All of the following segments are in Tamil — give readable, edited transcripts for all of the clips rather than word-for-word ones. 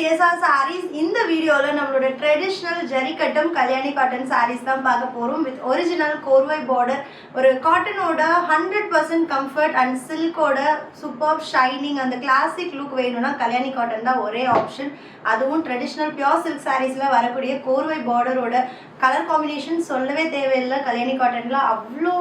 PSR sarees. இந்த வீடியோல நம்மளோட ட்ரெடிஷனல் ஜரிகட்டம் கல்யாணி காட்டன் sarees தான் பார்க்க போறோம் with original கோர்வை border. ஒரு காட்டனோட 100% comfort and silkோட superb shining அந்த classic look வேணும்னா கல்யாணி காட்டன் தான் ஒரே ஆப்ஷன். அதுவும் ட்ரெடிஷனல் பியூர் சில்க் sareesல வரக்கூடிய கோர்வை borderோட கலர் காம்பினேஷன் சொல்லவே தேவையில்லை. கல்யாணி காட்டன்ல அவ்வளோ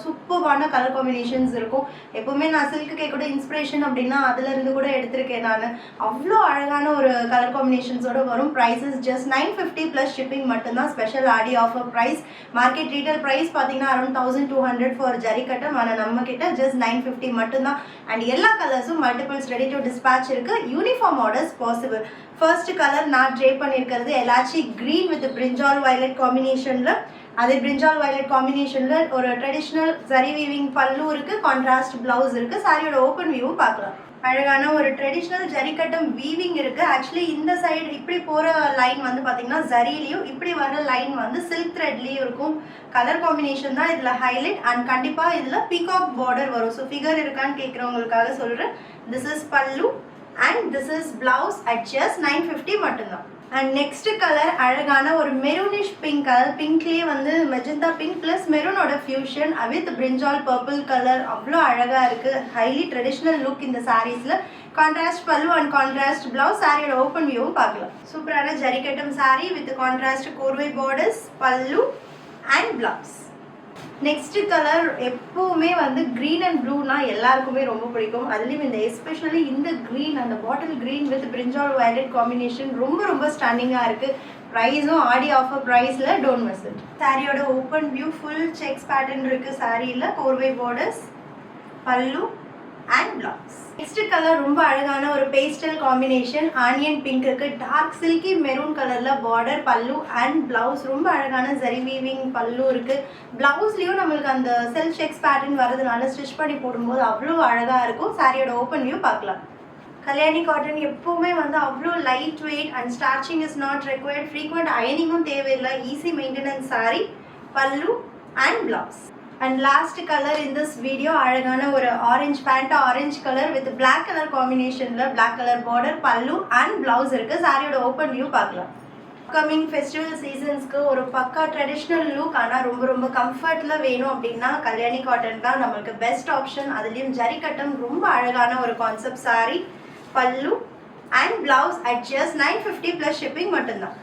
சூப்பர்வான கலர் காம்பினேஷன்ஸ் இருக்கும். எப்பவுமே நான் சில்க்கு கூட இன்ஸ்பிரேஷன் அப்படின்னா அதுல இருந்து கூட எடுத்திருக்கேன். நான் அவ்வளோ அழகான ஒரு கலர் காம்பினேஷன்ஸோட வரும். ப்ரைஸஸ் ஜஸ்ட் 950 ப்ளஸ் ஷிப்பிங் மட்டும்தான். Special Aadi offer price. Market retail price பார்த்தீங்கன்னா அரௌண்ட் 1200 ஃபார் ஜரிகட்டம். ஆனால் நம்ம கிட்ட ஜஸ்ட் 950 மட்டும்தான். அண்ட் எல்லா கலர்ஸும் மல்டிபிள்ஸ் ரெடி டு டிஸ்பேச் இருக்கு. Uniform orders possible. First colour நான் ட்ரே பண்ணியிருக்கிறது elaichi green with brinjal violet காம்பினேஷன்ல. அதே பிரிஞ்சால் வயலட் காம்பினேஷன்ல ஒரு ட்ரெடிஷ்னல் ஜரி வீவிங் பல்லு இருக்கு, கான்ட்ராஸ்ட் பிளவுஸ் இருக்கு. சாரியோட ஓப்பன் வியூவும் பார்க்கலாம். அழகான ஒரு ட்ரெடிஷ்னல் ஜரிகட்டம் வீவிங் இருக்கு. ஆக்சுவலி இந்த சைடு இப்படி போற லைன் வந்து பாத்தீங்கன்னா ஜரிலையும், இப்படி வர லைன் வந்து சில்க் த்ரெட்லயும் இருக்கும். கலர் காம்பினேஷன் தான் இதுல ஹைலைட். அண்ட் கண்டிப்பா இதுல பீகாக் பார்டர் வரும். ஸோ ஃபிகர் இருக்கான்னு கேட்கறவங்களுக்காக சொல்றேன். திஸ் இஸ் பல்லு and this is blouse at just 950 மட்டும்தான். அண்ட் நெக்ஸ்ட் கலர் அழகான ஒரு மெரூனிஷ் பிங்க் கலர். பிங்க்லேயே வந்து மெஜந்தா பிங்க் பிளஸ் மெரூனோட fusion with brinjal purple colour. அவ்வளோ அழகா இருக்கு. ஹைலி ட்ரெடிஷ்னல் லுக் இந்த சாரீஸ்ல. Contrast pallu and contrast blouse. சாரியோட ஓப்பன் வியூவும் பார்க்கலாம். சூப்பரான ஜரிகட்டம் சாரி வித் கான்ட்ராஸ்ட் கோர்வை borders, pallu and blouse. Next colour எப்பவுமே வந்து க்ரீன் அண்ட் ப்ளூனா எல்லாருக்குமே ரொம்ப பிடிக்கும். அதுலேயும் இந்த எஸ்பெஷலி இந்த க்ரீன், அந்த bottle green with brinjal violet combination ரொம்ப ரொம்ப ஸ்டன்னிங்காக இருக்குது. ப்ரைஸும் ஆடி ஆஃபர் ப்ரைஸில் டோன்ட் மிஸ் இட். சாரியோட open view full sex pattern இருக்குது. சாரியில் கோர்வை borders, pallu and blouse. Next colour ரொம்ப அழகான ஒரு பேஸ்டல் காம்பினேஷன். ஆனியன் பிங்க் இருக்கு. டார்க் சில்கி மெரூன் கலர்ல பார்டர், பல்லு அண்ட் பிளவுஸ். ரொம்ப அழகான ஜரி வீவிங் பல்லு இருக்கு. பிளவுஸ்லயும் நம்மளுக்கு அந்த செல்ஃப் செக்ஸ் பேட்டர்ன் வரதுனால ஸ்டிச் பண்ணி போடும்போது அவ்வளோ அழகா இருக்கும். சாரியோட ஓப்பன் வியூ பார்க்கலாம். கல்யாணி காட்டன் எப்பவுமே வந்து அவ்வளோ light weight and starching is not required. Frequent அயனிங்கும் தேவையில்லை. Easy maintenance sari, pallu and blouse. And last colour in this video அழகான ஒரு orange band, orange colour with black colour காம்பினேஷன்ல black colour border, pallu and blouse இருக்கு. சாரியோட ஓப்பன் வியூ பார்க்கலாம். அப்கமிங் ஃபெஸ்டிவல் சீசன்ஸ்க்கு ஒரு பக்கா ட்ரெடிஷ்னல் லுக் ஆனால் ரொம்ப ரொம்ப கம்ஃபர்ட்ல வேணும் அப்படின்னா கல்யாணி காட்டன் தான் நம்மளுக்கு பெஸ்ட் ஆப்ஷன். அதுலேயும் ஜரிகட்டம் ரொம்ப அழகான ஒரு concept sorry, pallu and blouse at just 950 plus shipping மட்டும்தான்.